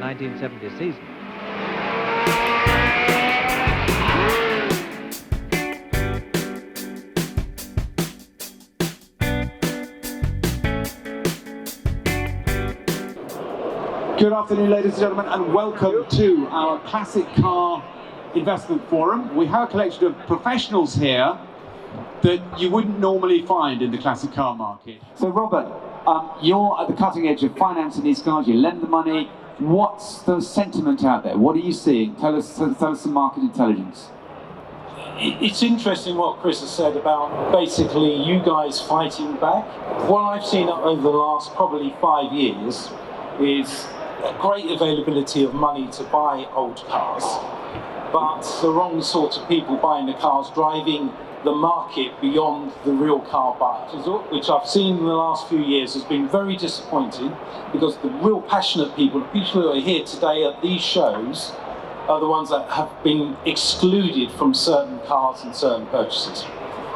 1970 season. Good afternoon, ladies and gentlemen, and welcome to our Classic Car Investment Forum. We have a collection of professionals here that you wouldn't normally find in the classic car market. So Robert, you're at the cutting edge of financing these cars, you lend the money. What's the sentiment out there? What are you seeing? Tell us some market intelligence. It's interesting what Chris has said about basically you guys fighting back. What I've seen over the last probably 5 years is a great availability of money to buy old cars, but the wrong sort of people buying the cars, driving the market beyond the real car buyers, which I've seen in the last few years has been very disappointing, because the real passionate people, the people who are here today at these shows, are the ones that have been excluded from certain cars and certain purchases.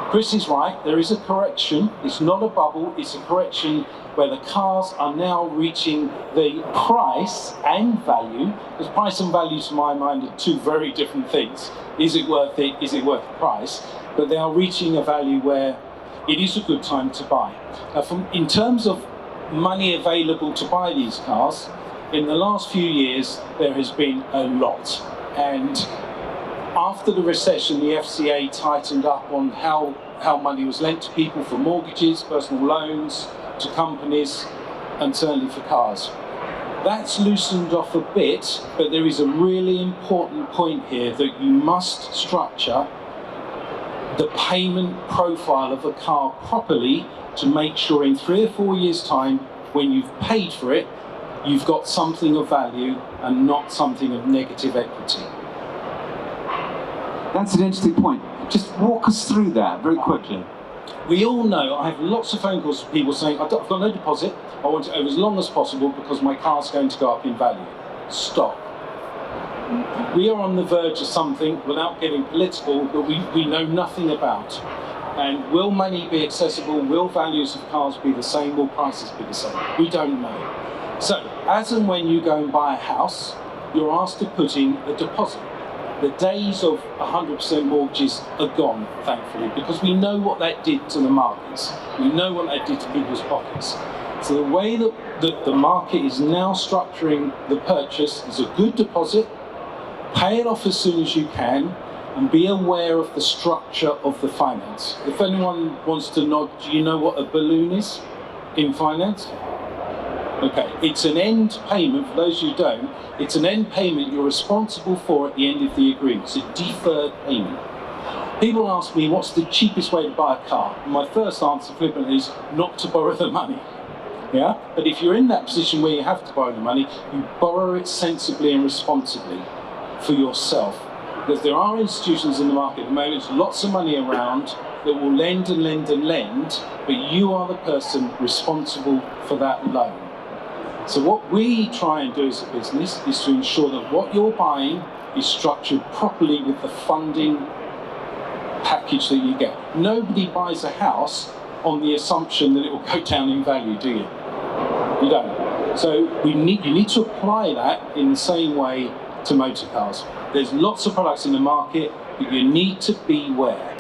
Chris is right, there is a correction. It's not a bubble, it's a correction where the cars are now reaching the price and value, because price and value to my mind are two very different things. Is it worth it? Is it worth the price? But they are reaching a value where it is a good time to buy. In terms of money available to buy these cars, in the last few years there has been a lot. And after the recession, the FCA tightened up on how money was lent to people for mortgages, personal loans, to companies, and certainly for cars. That's loosened off a bit, but there is a really important point here that you must structure the payment profile of a car properly to make sure in 3 or 4 years' time, when you've paid for it, you've got something of value and not something of negative equity. That's an interesting point. Just walk us through that very quickly. We all know, I have lots of phone calls from people saying, I've got no deposit, I want it over as long as possible because my car's going to go up in value. Stop. We are on the verge of something, without getting political, that we know nothing about. And will money be accessible? Will values of cars be the same? Will prices be the same? We don't know. So, as and when you go and buy a house, you're asked to put in a deposit. The days of 100% mortgages are gone, thankfully, because we know what that did to the markets. We know what that did to people's pockets. So the way that the market is now structuring the purchase is a good deposit, pay it off as soon as you can, and be aware of the structure of the finance. If anyone wants to nod, do you know what a balloon is in finance? Okay, it's an end payment, for those who don't, it's an end payment you're responsible for at the end of the agreement. It's a deferred payment. People ask me, what's the cheapest way to buy a car? And my first answer flippantly is not to borrow the money. Yeah? But if you're in that position where you have to borrow the money, you borrow it sensibly and responsibly for yourself. Because there are institutions in the market at the moment, there's lots of money around that will lend and lend and lend, but you are the person responsible for that loan. So what we try and do as a business is to ensure that what you're buying is structured properly with the funding package that you get. Nobody buys a house on the assumption that it will go down in value, do you? You don't. So you need to apply that in the same way to motor cars. There's lots of products in the market, but you need to beware.